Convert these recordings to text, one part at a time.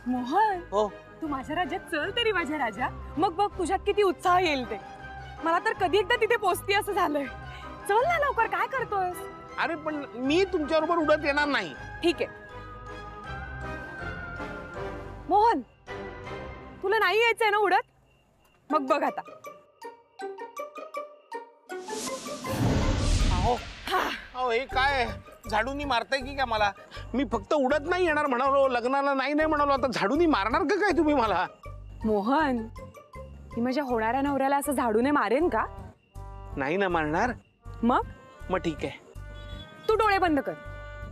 मोहन, हो तू माझ्या राज्यात चल तरी माझ्या राजा, मग बघ तुझ्यात किती उत्साह येईल ते. मला तर कधी एकदा तिथे पोहोचती असं झालंय. चल ना लवकर, काय करतोयस? अरे पण मी तुमच्या बरोबर उडत येणार नाही. ठीक आहे मोहन, तुला नाही यायचंय ना उडत? मग बघ आता. अहो हे काय झाडूनी मारताय की काय मला? मी फक्त उडत नाही येणार म्हणालो, लग्नाला नाही नाही म्हणालो, आता झाडूनी मारणार का काय तुम्ही मला? मोहन, मी माझ्या होणाऱ्या नवऱ्याला असं झाडूने मारेन का? नाही ना मारणार. मग ठीक आहे. तू डोळे बंद कर.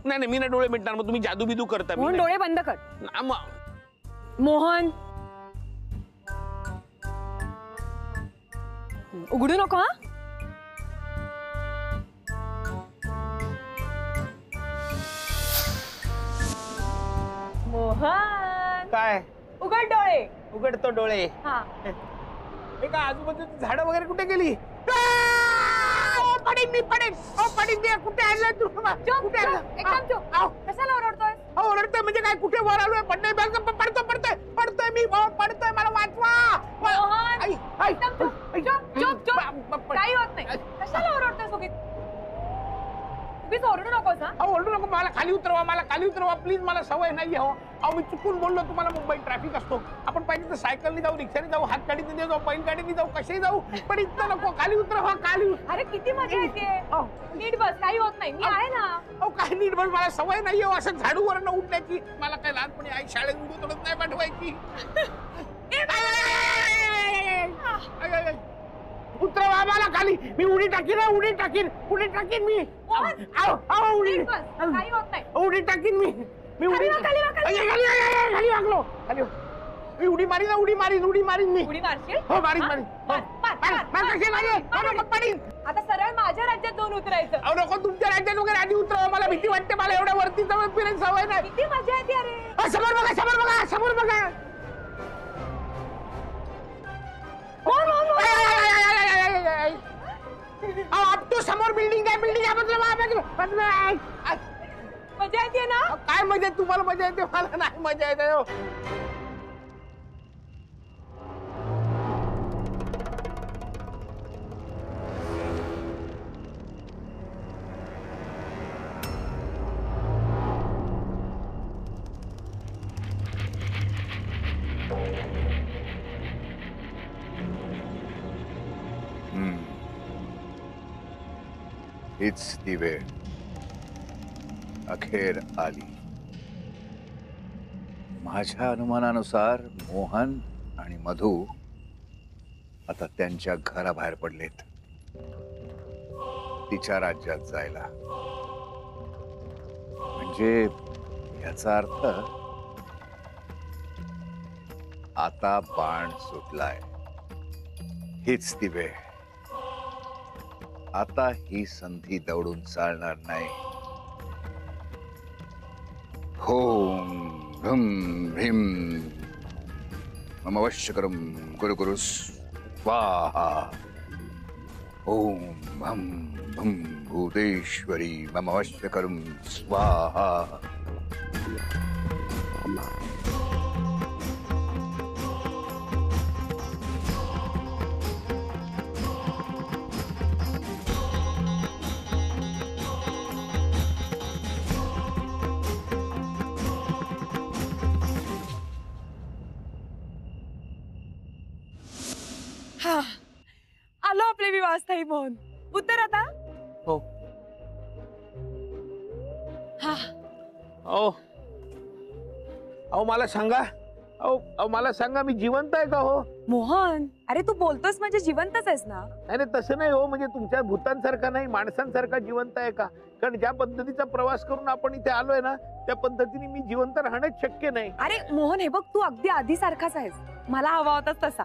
नाही नाही मी ना डोळे मिटणार. मग तुम्ही जादू बिदू करता. मोहन डोळे बंद कर. मोहन उघडू नको. हा मोहन काय? उघड डोळे. उघडतो डोळे. हा हे काय आजूबाजूची झाडं वगैरे कुठे गेली? पडेन मी पडेन. पडेन मी. कुठे आणलं तू? कुठे आणलं? एकदम चुप. कशाला ओरडतोय? ओरडतोय म्हणजे काय? कुठे वर आलोय? पडतोय पडतोय मी. पडतोय. मला वाचवा. चुप. काही होत नाही. कशाला ओरडतोय सुगीत? उगीच ओरडू नकोस. ओरडू नको. मला खाली उतरवा प्लीज. मला सवय नाही हो. मी चुकून बोललो तुम्हाला. मुंबईत ट्रॅफिक असतो. आपण पाहिजे तर सायकलने जाऊ, रिक्षाने जाऊ, हातगाडीने जाऊ, बैलगाडीने जाऊ, कसे जाऊ, पण इथं नको. खाली उतरवा. अरे किती मजा येते. नीट बस. काही होत नाही. मी आहे ना. काय नीट बस? मला सवय नाही हो असं झाडूवरनं उठण्याची. मला काय लहानपणी आई शाळेत उडत नाही पाठवायची. उतरवा मला खाली. मी उडी टाकीन मी. काही होत नाही. उडी टाकीन मी. खाली वागलो. मी उडी मारीन मी. उडी मारशील? हो मारीन. आता सरळ माझ्या राज्यात जाऊन उतरायचं. नको तुमच्या राज्यात वगैरे आधी उतरवा. मला भीती वाटते. मला एवढ्या वरती जवळ फिरायची सवय नाही. किती मजा येते. अरे समोर बघा. अब तो समोर बिल्डिंग आहे. मजा येते ना? काय मजा? तुम्हाला मजा येते, मला नाही मजा येते. हीच ती वेळ अखेर आली. माझ्या अनुमानानुसार मोहन आणि मधू आता त्यांच्या घराबाहेर पडलेत तिच्या राज्यात जायला. म्हणजे याचा अर्थ आता बाण सुटलाय. हीच ती वेळ. आता ही संधी दौडून चालणार नाही. होम भ्रम ह्रीम मम वश्यकरम गुरु स्वाहा. ओम भम भम भूतेश्वरी मम वश्यकरम स्वाहा. आलो आपले विवाहस्थायी मोहन. उतर आता. हो. मला सांगा. मला सांगा, मी जिवंत आहे का हो? मोहन, अरे तू बोलतोस म्हणजे जिवंतच आहेस ना? नाही तसं नाही हो. म्हणजे तुमच्या भूतांसारखा नाही, माणसांसारखा जिवंत आहे का? कारण ज्या पद्धतीचा प्रवास करून आपण इथे आलोय ना, त्या पद्धतीने मी जिवंत राहणंच शक्य नाही. अरे मोहन, हे बघ, तू अगदी आधी सारखाच आहेस. मला हवा होताच तसा.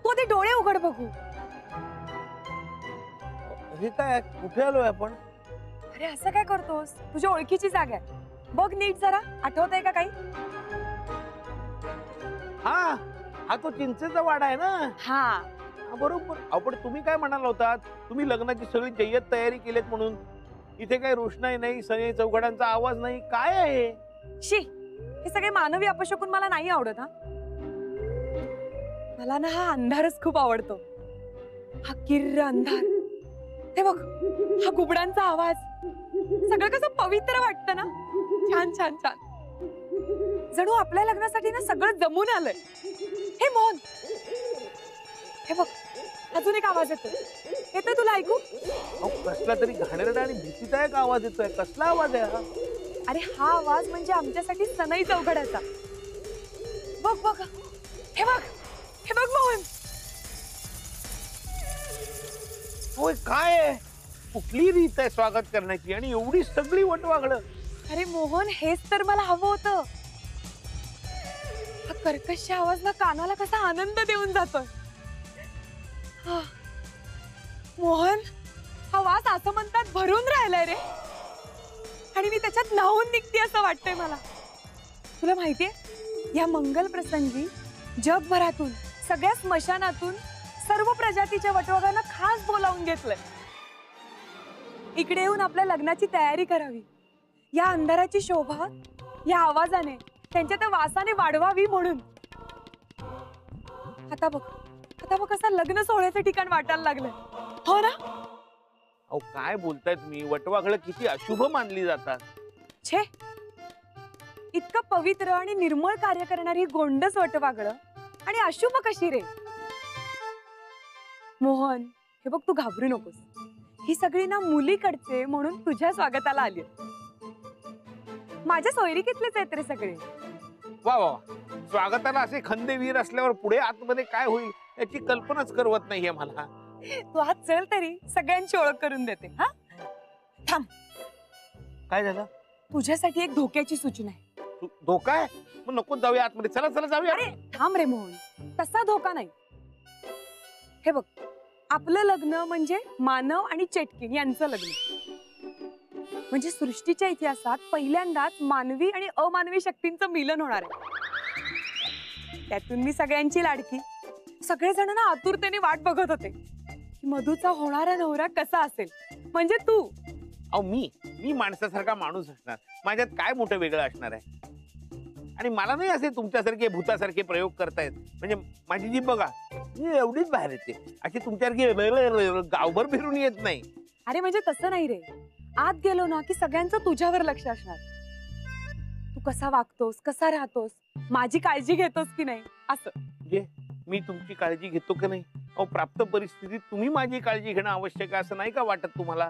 तू ते डोळे उघड बघू. हे काय? कुठे आलोय आपण? अरे असं काय करतोस? तुझ्या ओळखीची जागा आहे. बघ नीट जरा. आठवतंय का काही? हा तो चिंचेचा वाडा आहे ना? हा बरोबर. पण तुम्ही काय म्हणाला होतात? तुम्ही लग्नाची सगळी जय्यत तयारी केलीत म्हणून. इथे काही रोषणाई नाही, सगळे चौघडांचा आवाज नाही. काय आहे? शी, हे सगळे मानवी अपशकुन मला नाही आवडत. हा मला ना हा अंधारच खूप आवडतो. हा किर्र अंधार, हे बघ हा घुबडांचा आवाज, सगळं कसं पवित्र वाटतं ना. छान छान छान, जणू आपल्या लग्नासाठी ना सगळं जमून आलंय. हे मोहन, हे बघ अजून एक आवाज येतोय तुला ऐकू? कसला तरी घाणेरडा आणि भीतीदायक आवाज येतोय. कसला आवाज आहे हा? अरे हा आवाज म्हणजे आमच्यासाठी सनई चौघड्याचा. बघ बघ, हे बघ, हे बघ मोहन. होय, काय आहे? कुठली रीत आहे स्वागत करण्याची आणि एवढी सगळी वटवागळं? अरे मोहन, हेच तर मला हवं होतं. हा कर्कश आवाज ना कानाला कसा आनंद देऊन जातोय. मोहन, हा वास असं म्हणतात भरून राहिलाय रे, आणि मी त्याच्यात न्हावून निघते असं वाटतंय मला. तुला माहितीये, या मंगल प्रसंगी जगभरातून, सगळ्या स्मशानातून सर्व प्रजातीच्या वटवाघांना खास बोलावून घेतलंय. इकडे येऊन आपल्या लग्नाची तयारी करावी, या अंधाराची शोभा या आवाजाने, त्यांच्या त्या वासाने वाढवावी म्हणून. आता बघ कसं लग्न सोहळ्याचं ठिकाण वाटायला लागलंय. हो ना? अहो काय बोलताय तुम्ही? वटवाघळं किती अशुभ मानली जातात. छे, इतकं पवित्र आणि निर्मळ कार्य करणारी गोंडस वटवाघळं आणि अशुभ कशी रे? मोहन, हे बघ तू घाबरू नकोस. ही सगळी ना मुलीकडचे म्हणून तुझ्या स्वागताला आली. माझ्या सोयरीकीतलेच आहेत रे सगळे. वा वा, स्वागताला असे खंदेवीर असल्यावर पुढे आतमध्ये काय होईल याची कल्पनाच करवत नाहीये मला. तू आज चल तरी सगळ्यांची ओळख करून देते. हा थांब. काय झालं? तुझ्यासाठी एक धोक्याची सूचना आहे. धोका आहे? मग नको जाऊया आतमध्ये. चला चला जाऊया. अरे थांब रे मोहन, तसा धोका नाही. हे बघ, आपलं लग्न म्हणजे मानव आणि चेटकीण यांचं लग्न. म्हणजे सृष्टीच्या इतिहासात पहिल्यांदाच मानवी आणि अमानवी शक्तींचं मिलन होणार आहे. त्यातून मी सगळ्यांची लाडकी. सगळेजण ना आतुरतेने वाट बघत होते की मधूचा होणारा नवरा कसा असेल. म्हणजे तू. अहो मी माणसासारखा माणूस असणार, माझ्यात काय मोठं वेगळं असणार आहे? आणि मला नाही असे तुमच्यासारखे भूतासारखे प्रयोग करतायत. म्हणजे माझी जी बघा एवढीच बाहेर येते, अशी तुमच्यासारखी गावभर फिरून येत नाही. अरे म्हणजे तसं नाही रे, आत गेलो ना की सगळ्यांचं तुझ्यावर लक्ष असणार. तू कसा वागतोस, कसा राहतोस, माझी काळजी घेतोस की नाही असं. मी तुमची काळजी घेतो की नाही? अहो प्राप्त परिस्थितीत तुम्ही माझी काळजी घेणं आवश्यक आहे असं नाही का वाटत तुम्हाला?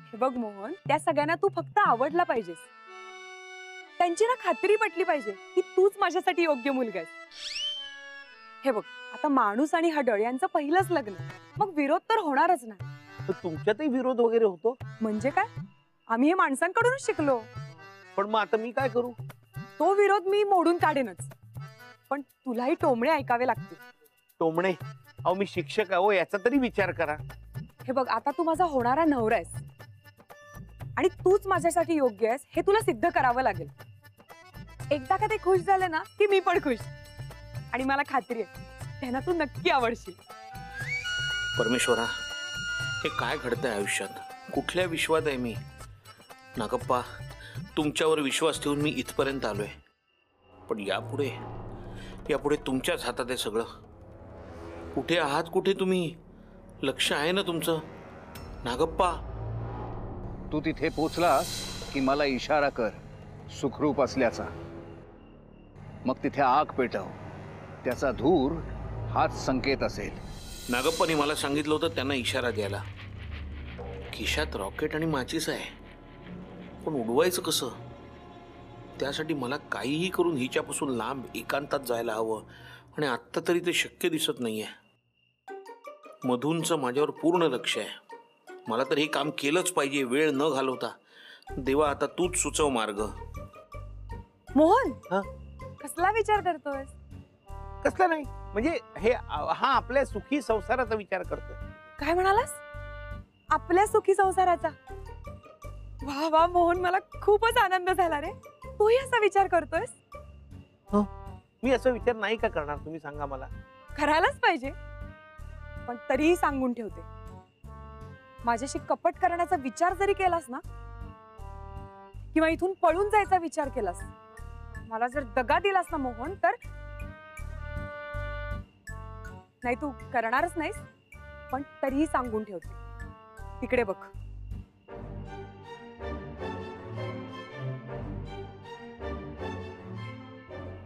हे बघ मोहन, त्या सगळ्यांना तू फक्त आवडला पाहिजेस. त्यांची ना खात्री पटली पाहिजे की तूच माझ्यासाठी योग्य मुलगा आहेस. हे बघ, आता माणूस आणि हडळ यांचं पहिलंच लग्न, मग विरोध तर होणारच ना. तुमच्यातही विरोध वगैरे होतो म्हणजे काय? आम्ही हे माणसांकडूनच शिकलो. पण मग आता मी काय करू? तो विरोध मी मोडून काढेनच, पण तुलाही टोमणे ऐकावे लागतील. टोमणे? अहो मी शिक्षक आहे हो, याचा तरी विचार करा. हे बघ, आता तू माझा होणारा नवरा आहेस आणि तूच माझ्यासाठी योग्य आहेस हे तुला सिद्ध करावं लागेल. एकदा का ते खुश झाले ना की मी पण खुश. आणि मला खात्री आहे त्यांना तू नक्की आवडशील. परमेश्वरा, हे काय घडतंय आयुष्यात? कुठल्या विश्वात आहे मी? नागप्पा, तुमच्यावर विश्वास ठेवून मी इथपर्यंत आलोय, पण यापुढे तुमच्याच हातात आहे सगळं. कुठे आहात? कुठे तुम्ही? लक्ष आहे ना तुमचं? नागप्पा, तू तिथे पोचलास की मला इशारा कर सुखरूप असल्याचा. मग तिथे आग पेटव, त्याचा धूर हाच संकेत असेल. नागप्पाने मला सांगितलं होतं त्यांना इशारा द्यायला. खिशात रॉकेट आणि माचीस आहे, पण उडवायचं कसं? त्यासाठी मला काहीही करून हिच्यापासून लांब एकांतात जायला हवं, आणि आत्ता तरी ते शक्य दिसत नाहीये. मधूंचं माझ्यावर पूर्ण लक्ष आहे. मला तर हे काम केलंच पाहिजे, वेळ न घालवता. देवा, आता तूच सुचव मार्ग. मोहन, कसला विचार करतोय? कसला नाही म्हणजे हा आपल्या सुखी संसाराचा विचार करतोय. काय म्हणालास? आपल्या सुखी संसाराचा? वा वा मोहन, मला खूपच आनंद झाला रे. तूही असा विचार करतोयस? मी असा विचार नाही का करणार, तुम्ही सांगा मला. करायलाच पाहिजे, पण तरीही सांगून ठेवते, माझ्याशी कपट करण्याचा विचार जरी केलास ना, किंवा इथून पळून जायचा विचार केलास, मला जर दगा दिलास ना मोहन तर नाही, तू करणारच नाहीस, पण तरीही सांगून ठेवते. तिकडे बघ.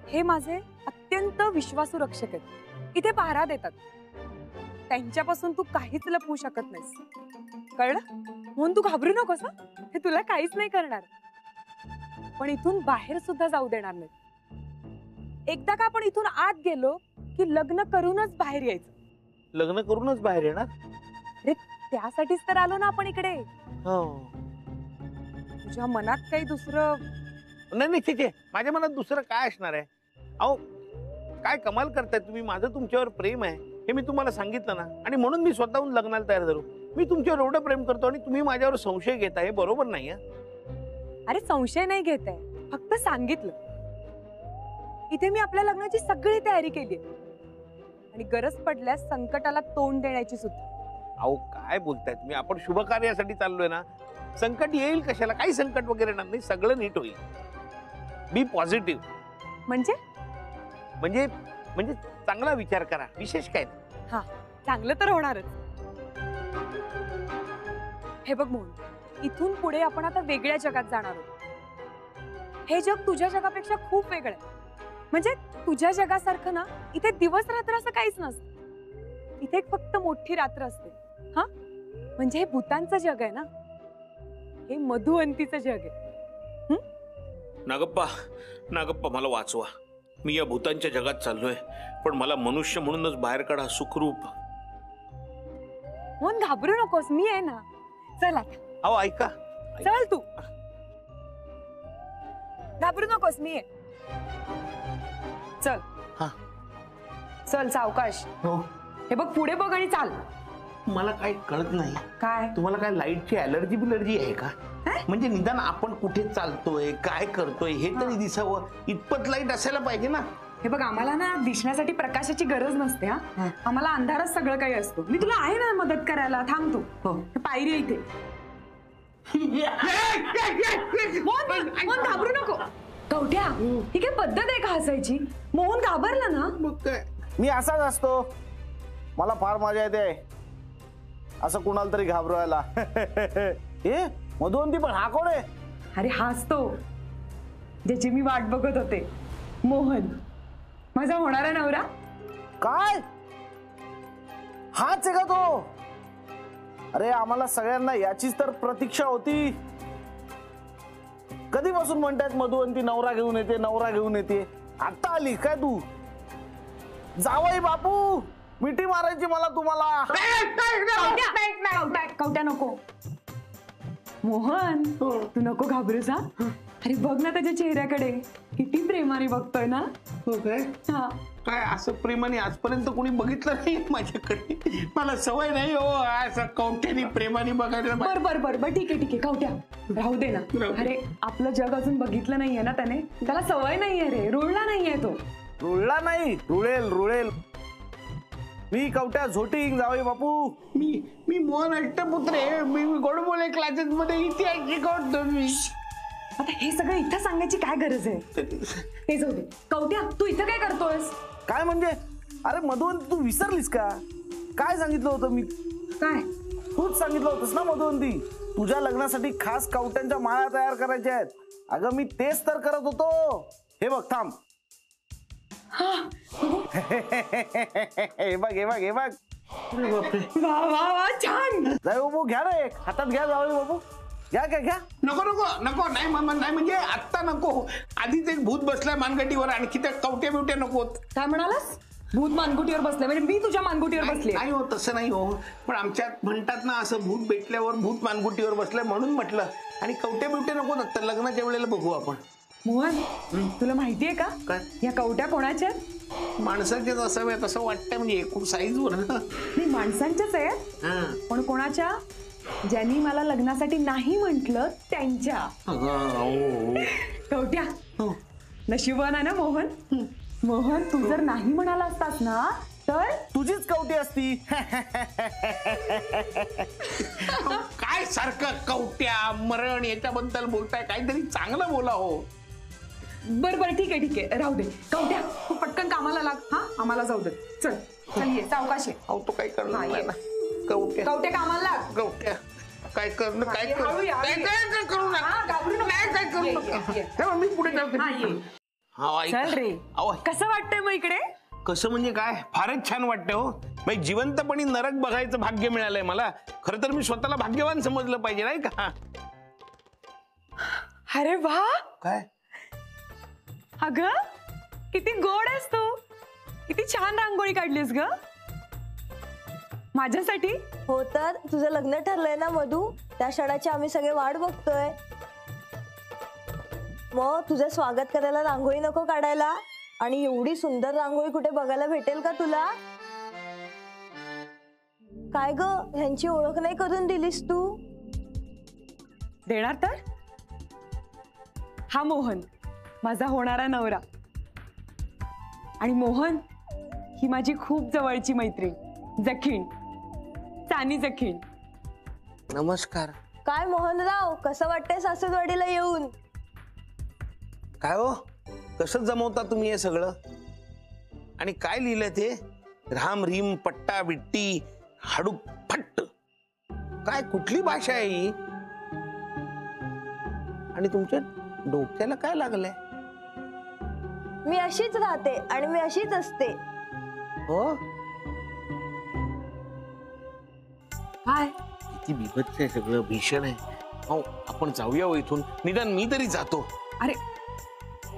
हे माझे अत्यंत विश्वासू रक्षक आहेत. इथे पहारा देतात. त्यांच्यापासून तू काहीच लपवू शकत नाहीस. कळलं? म्हणून तू घाबरू नकोस हं? हे तुला काहीच नाही करणार. पण इथून बाहेर सुद्धा जाऊ देणार नाही. एकदा का आपण इथून आत गेलो की लग्न करूनच बाहेर यायचं. लग्न करूनच बाहेर येणार? अरे त्यासाठीच तर आलो ना आपण इकडे. हो. तुझ्या मनात काही दुसरं? नाही नाही, ठीक आहे. माझ्या मनात दुसरं काय असणार आहे? अहो, काय कमाल करताय तुम्ही. माझं तुमच्यावर प्रेम आहे हे मी तुम्हाला सांगितलं ना, आणि म्हणून मी स्वतःहून लग्नाला तयार झालो. मी तुमच्यावर एवढं प्रेम करतो आणि तुम्ही माझ्यावर संशय घेताय, हे बरोबर नाही. अरे संशय नाही घेत आहे, फक्त सांगितलं. इथे मी आपल्या लग्नाची सगळी तयारी केली आणि गरज पडल्यास संकटाला तोंड देण्याची सुद्धा. अहो काय बोलताय तुम्ही. आपण शुभ कार्यासाठी चाललोय ना. संकट येईल कशाला? काही संकट वगैरे येणार नाही. सगळं नीट होईल. बी पॉझिटिव्ह. म्हणजे म्हणजे म्हणजे चांगला विचार करा. विशेष काय? हा, चांगलं तर होणारच. हे बघ मोहन, इथून पुढे आपण आता वेगळ्या जगात जाणार आहोत. हे जग तुझ्या जगापेक्षा खूप वेगळं आहे. म्हणजे तुझ्या जगासारखं ना इथे दिवस रात्र असं काहीच नसतं. इथे फक्त मोठी रात्र असते. हा, म्हणजे हे भूतांचं जग आहे ना, हे मधुवंतीचं जग आहे. नागप्पा, नागप्पा, मला वाचवा. मी या भूतांच्या जगात चाललोय, पण मला मनुष्य म्हणूनच बाहेर काढा. सुखरूप. मोहन घाबरू नकोस, मी आहे ना. चल आता. अहो ऐका. चल तू. घाबरू नकोस, मी आहे. चल. हा. चल सावकाश. हो. हे बघ पुढे बघ आणि चाल. मला काही कळत नाही. काय? तुम्हाला काय लाईटची अलर्जी बिलर्जी आहे का? म्हणजे निदान आपण कुठे चालतोय, काय करतोय हे तरी दिसावं. इतपत लाईट असायला पाहिजे ना. हे बघ, आम्हाला ना दिसण्यासाठी प्रकाशाची गरज नसते. हा, आम्हाला अंधारच सगळं काही असतो. मी तुला आहे ना मदत करायला. थांब तू. पायरी आहे इथे. मोहन घाबरू नको. कवठ्या, ही काय पद्धत आहे का हसायची? मोहन घाबरला ना. मग काय? मी असाच असतो. मला फार मजा येते असं कुणाला तरी घाबरवायला. ए मधुवंती, पण हा कोण आहे? अरे हाच तो ज्याची मी वाट बघत होते. मोहन, माझा होणारा नवरा. काय? हाच आहे का तो? अरे आम्हाला सगळ्यांना याचीच तर प्रतीक्षा होती. कधीपासून म्हणतात मधुवंती नवरा घेऊन येते, नवरा घेऊन येते. आता आली काय तू? जावई बापू, मिठी मारायची मला तुम्हाला. कवट्या नको. मोहन, तू नको घाबरूस. हा, अरे बघ ना त्याच्या चेहऱ्याकडे, किती प्रेमाने बघतोय ना. हो काय? हा. काय असं प्रेमाने आजपर्यंत कोणी बघितलं नाही माझ्याकडे. मला सवय नाही हो असं कवट्याने प्रेमाने बघायला. बर बर बर बर, ठीक आहे ठीक आहे. कवट्या राहू दे ना. अरे आपलं जग अजून बघितलं नाहीये ना त्याने. त्याला सवय नाहीये रे, रुळला नाहीये तो. रुळला नाही, रुळेल रुळेल. मी कवट्या झोटिंग जावई बापू. मी मोहन अष्टपुत्र आहे. मी गोडबोले क्लासेस मध्ये इतिहास शिकवतो. मी आता हे सगळं इथं सांगायची काय गरज आहे? ते जाऊ दे. कवट्या, तू इथं काय करतोयस? काय म्हणजे? अरे मधुवंती, तू विसरलीस का? काय सांगितलं होतं मी? काय? तूच सांगितलं होतंस ना मधुवंती, तुझ्या लग्नासाठी खास कवट्यांच्या माळा तयार करायच्या आहेत. अगं मी तेच तर करत होतो. हे बघ थांब. हे बघ हे बघ हे बघ. वा वा वा, छान. जाऊ बाबू, घ्या ना एक हातात. घ्या जाऊ बाबू, घ्या घ्या घ्या. नको नको नको. नाही मामा नाही, म्हणजे आत्ता नको. आधीच एक भूत बसलाय मानगटीवर, आणखी त्या कवट्या बिवट्या नकोत. काय म्हणालास? भूत मानगुटीवर बसले म्हणजे मी तुझ्या मानगुटीवर बसले? नाही हो, तसं नाही हो. पण आमच्यात म्हणतात ना असं, भूत भेटल्यावर भूत मानगुटीवर बसलंय म्हणून म्हटलं. आणि कवट्या बिवट्या नको, तर लग्नाच्या वेळेला बघू आपण. मोहन, तुला माहितीये का काय? या कवट्या कोणाच्या? माणसाच्याच असाव्यात असं वाटतंय, म्हणजे एकूण साईज वर ना. मी माणसांच्याच आहेत, हा. पण कोणाच्या? ज्यांनी मला लग्नासाठी नाही म्हंटल त्यांच्या. कवट्या, नशिबान आहे ना मोहन. मोहन, तू जर नाही म्हणाला असतास ना तर तुझीच कवटी असती. काय सारखं कवट्या मरण याच्याबद्दल बोलताय? काहीतरी चांगलं बोला हो. बरं बरं ठीक आहे राहू दे. कवट्या तू पटकन कामाला लाग. हा आम्हाला जाऊ दे. चल चल ये सावकाश ये. अहो तो काही करणार हा, नाही ये. ना. कवट्या कवट्या कामाला लाग. कवट्या काय करणं काय ये, हळू ये, हळू ये. काय करू नका. हा, घाबरू नको. नाही, काय करू ये, नका. ये. तेव्हा मी पुढे जाते. हा ये. हा, ऐका. चल रे. अहो, कसं वाटतंय मग इकडे? कसं म्हणजे काय फारच छान वाटतं हो. म्हणजे जिवंतपणी नरक बघायचं भाग्य मिळालंय मला. खरं तर मी स्वतःला भाग्यवान समजलं पाहिजे नाही का. अरे वा. काय अगं किती गोड आहेस तू. किती छान रांगोळी काढलीस ग माझ्यासाठी. हो तर तुझं लग्न ठरलंय ना मधू, त्या क्षणाची आम्ही सगळे वाट बघतोय. मग तुझं स्वागत करायला रांगोळी नको काढायला? आणि एवढी सुंदर रांगोळी कुठे बघायला भेटेल का तुला? काय ग, ह्यांची ओळख नाही करून दिलीस तू? देणार तर. हा मोहन माझा होणारा नवरा. आणि मोहन ही माझी खूप जवळची मैत्रीण जखीण, सानी जखीण. नमस्कार. काय मोहनराव, कसं वाटतंय सासूरवाडीला येऊन? काय हो कसं जमवता तुम्ही हे सगळं? आणि काय लिहिलंय ते? राम रीम पट्टा बिट्टी हाडू फट्ट. काय कुठली भाषा आहे ही? आणि तुमच्या डोक्याला काय लागलंय? मी अशीच राहते आणि मी अशीच असते. हो काय किती बिभत्स आहे सगळं, भीषण आहे. हो आपण जाऊया हो इथून, निदान मी तरी जातो. अरे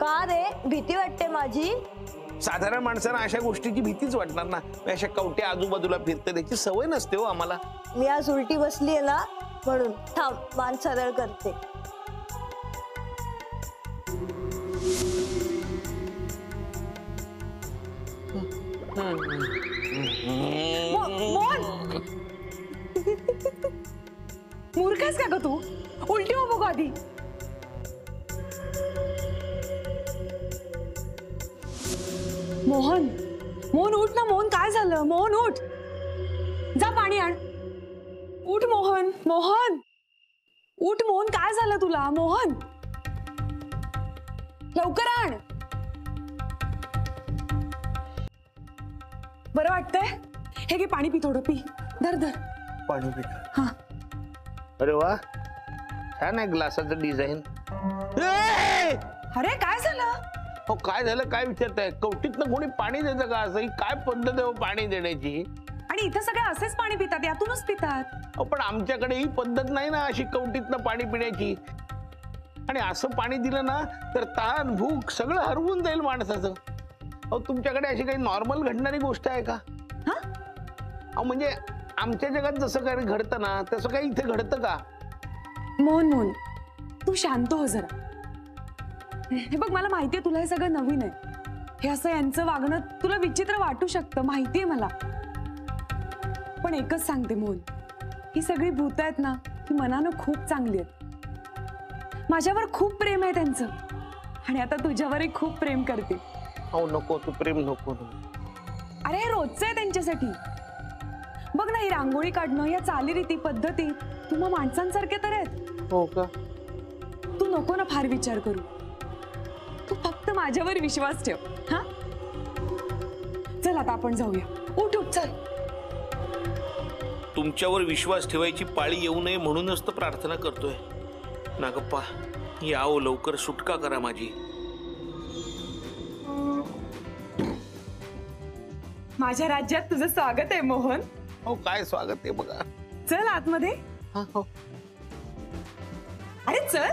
का रे, भीती वाटते माझी? साधारण माणसांना अशा गोष्टीची भीतीच वाटणार ना. अशा कवट्या आजूबाजूला फिरते त्याची सवय नसते हो आम्हाला. मी आज उलटी बसलीये ना म्हणून. थांब, मान सरळ करते. मोहन मूर्ख आहेस का ग तू? उलटी हो बघू आधी. मोहन मोहन उठ ना. मोहन काय झालं? मोहन उठ, जा पाणी आण. उठ मोहन. मोहन उठ. मोहन काय झालं तुला? मोहन लवकर आण. बरं वाटतंय? हे घे पाणी पी, थोडं पी. धर धर पाणी पिता. हा. अरे वा छान आहे ग्लासाचं डिझाईन. अरे काय झालं? हो काय झालं काय विचारताय? कवटीतनं कोणी पाणी देतं का? असं ही काय पद्धत आहे हो पाणी देण्याची? आणि इथं सगळे असेच पाणी पितात, यातूनच पितात. अहो, पण आमच्याकडे ही पद्धत नाही ना अशी कवटीतनं पाणी पिण्याची. आणि असं पाणी दिलं ना तर ताण भूक सगळं हरवून जाईल माणसाचं. अहो तुमच्याकडे अशी काही नॉर्मल घडणारी गोष्ट आहे का? हा? अहो म्हणजे आमच्या जगात जसं काही घडतं ना तसं काही इथे घडतं का? मोहन मोहन तू शांत हो जरा. हे बघ, मला माहितीये तुला हे सगळं नवीन आहे. हे असं यांचं वागणं तुला विचित्र वाटू शकतं, माहितीये मला. पण एकच सांगते मोहन, ही सगळी भूत आहेत ना, ही मनानं खूप चांगली आहेत. माझ्यावर खूप प्रेम आहे त्यांचं. आणि आता तुझ्यावरही खूप प्रेम करते. अहो नको तू प्रेम नको. अरे हे रोजचं आहे त्यांच्यासाठी. बघ ना, ही रांगोळी काढणं, या चालीरीती पद्धती तुम्हा माणसांसारखे तर आहेत. हो का? तू नको ना फार विचार करू. तू फक्त माझ्यावर विश्वास ठेव. हा चल आता आपण जाऊया. उठ उठ चल. तुमच्यावर विश्वास ठेवायची पाळी येऊ नये म्हणूनच तर प्रार्थना करतोय. नागप्पा यावं लवकर, सुटका करा माझी. माझ्या राज्यात तुझं स्वागत आहे मोहन. हो काय स्वागत आहे बघा. चल आतमध्ये. हा हो. अरे चल.